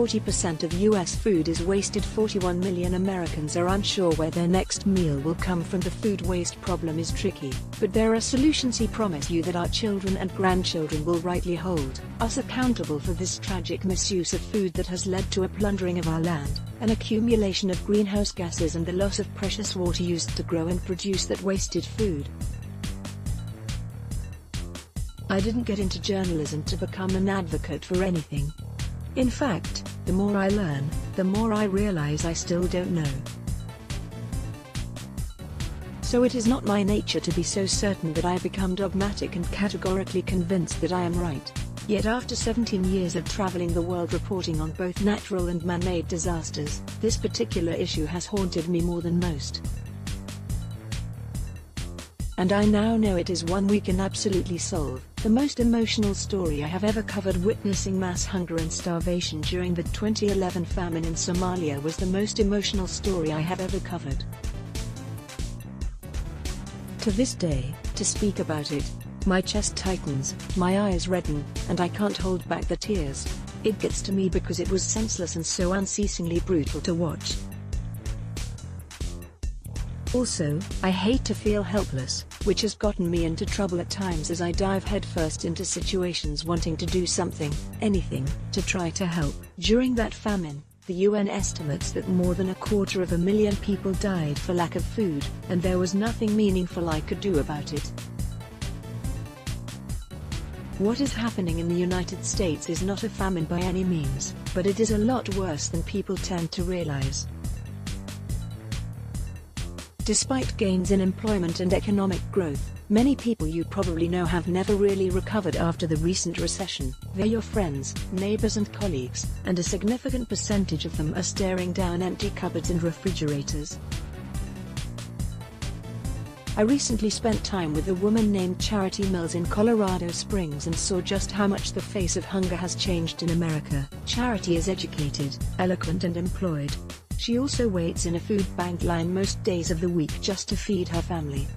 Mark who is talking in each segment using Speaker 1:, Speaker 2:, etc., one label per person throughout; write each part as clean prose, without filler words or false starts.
Speaker 1: 40% of U.S. food is wasted. 41 million Americans are unsure where their next meal will come from. The food waste problem is tricky, but there are solutions. He promised you that our children and grandchildren will rightly hold us accountable for this tragic misuse of food that has led to a plundering of our land, an accumulation of greenhouse gases, and the loss of precious water used to grow and produce that wasted food. I didn't get into journalism to become an advocate for anything. In fact, the more I learn, the more I realize I still don't know. So it is not my nature to be so certain that I become dogmatic and categorically convinced that I am right. Yet after 17 years of traveling the world reporting on both natural and man-made disasters, this particular issue has haunted me more than most. And I now know it is one we can absolutely solve. The most emotional story I have ever covered, witnessing mass hunger and starvation during the 2011 famine in Somalia, was the most emotional story I have ever covered. To this day, to speak about it, my chest tightens, my eyes redden, and I can't hold back the tears. It gets to me because it was senseless and so unceasingly brutal to watch. Also, I hate to feel helpless, which has gotten me into trouble at times as I dive headfirst into situations wanting to do something, anything, to try to help. During that famine, the UN estimates that more than 250,000 people died for lack of food, and there was nothing meaningful I could do about it. What is happening in the United States is not a famine by any means, but it is a lot worse than people tend to realize. Despite gains in employment and economic growth, many people you probably know have never really recovered after the recent recession. They're your friends, neighbors and colleagues, and a significant percentage of them are staring down empty cupboards and refrigerators. I recently spent time with a woman named Charity Mills in Colorado Springs and saw just how much the face of hunger has changed in America. Charity is educated, eloquent and employed. She also waits in a food bank line most days of the week just to feed her family.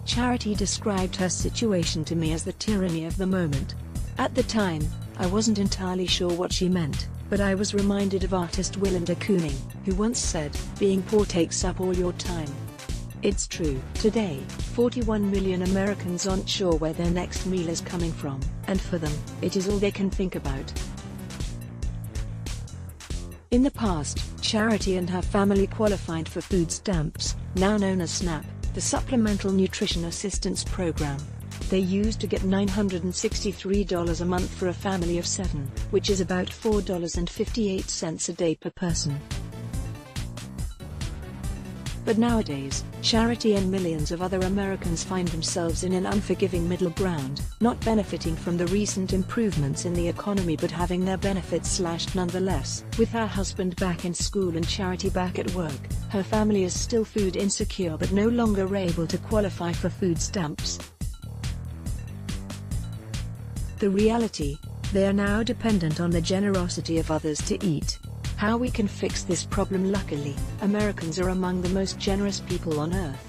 Speaker 1: Charity described her situation to me as the tyranny of the moment. At the time, I wasn't entirely sure what she meant, but I was reminded of artist Willem de Kooning, who once said, "Being poor takes up all your time." It's true. Today, 41 million Americans aren't sure where their next meal is coming from, and for them, it is all they can think about. In the past, Charity and her family qualified for food stamps, now known as SNAP, the Supplemental Nutrition Assistance Program. They used to get $963 a month for a family of 7, which is about $4.58 a day per person. But nowadays, Charity and millions of other Americans find themselves in an unforgiving middle ground, not benefiting from the recent improvements in the economy but having their benefits slashed nonetheless. With her husband back in school and Charity back at work, her family is still food insecure but no longer able to qualify for food stamps. The reality: they are now dependent on the generosity of others to eat. How we can fix this problem? Luckily, Americans are among the most generous people on earth.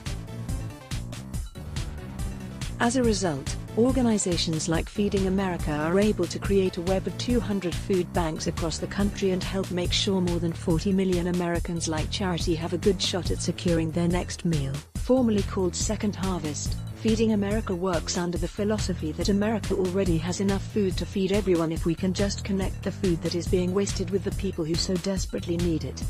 Speaker 1: As a result, organizations like Feeding America are able to create a web of 200 food banks across the country and help make sure more than 40 million Americans like Charity have a good shot at securing their next meal. Formerly called Second Harvest, Feeding America works under the philosophy that America already has enough food to feed everyone if we can just connect the food that is being wasted with the people who so desperately need it.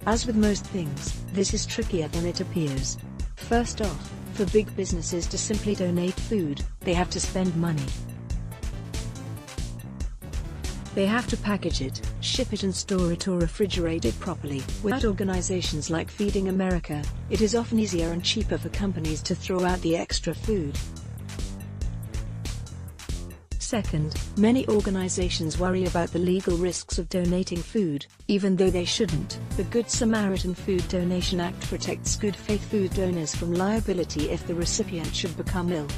Speaker 1: As with most things, this is trickier than it appears. First off, for big businesses to simply donate food, they have to spend money. They have to package it, ship it and store it or refrigerate it properly. Without organizations like Feeding America, it is often easier and cheaper for companies to throw out the extra food. Second, many organizations worry about the legal risks of donating food, even though they shouldn't. The Good Samaritan Food Donation Act protects good faith food donors from liability if the recipient should become ill.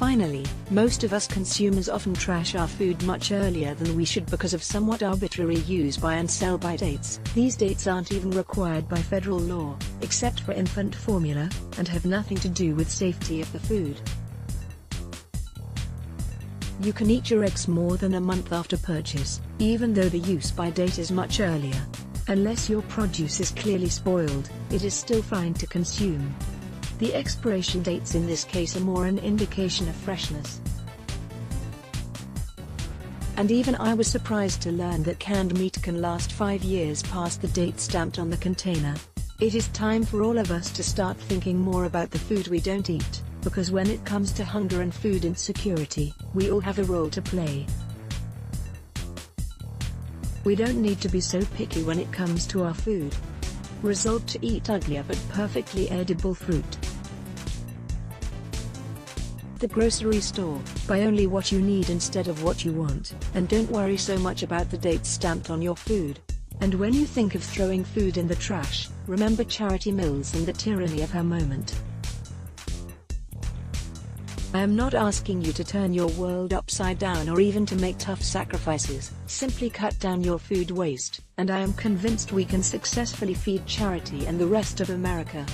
Speaker 1: Finally, most of us consumers often trash our food much earlier than we should because of somewhat arbitrary use by and sell by dates. These dates aren't even required by federal law, except for infant formula, and have nothing to do with safety of the food. You can eat your eggs more than a month after purchase, even though the use-by date is much earlier. Unless your produce is clearly spoiled, it is still fine to consume. The expiration dates in this case are more an indication of freshness. And even I was surprised to learn that canned meat can last 5 years past the date stamped on the container. It is time for all of us to start thinking more about the food we don't eat, because when it comes to hunger and food insecurity, we all have a role to play. We don't need to be so picky when it comes to our food. Resolve to eat uglier but perfectly edible fruit. The grocery store, buy only what you need instead of what you want, and don't worry so much about the dates stamped on your food. And when you think of throwing food in the trash, remember Charity Mills and the tyranny of her moment. I am not asking you to turn your world upside down or even to make tough sacrifices. Simply cut down your food waste, and I am convinced we can successfully feed charity and the rest of America.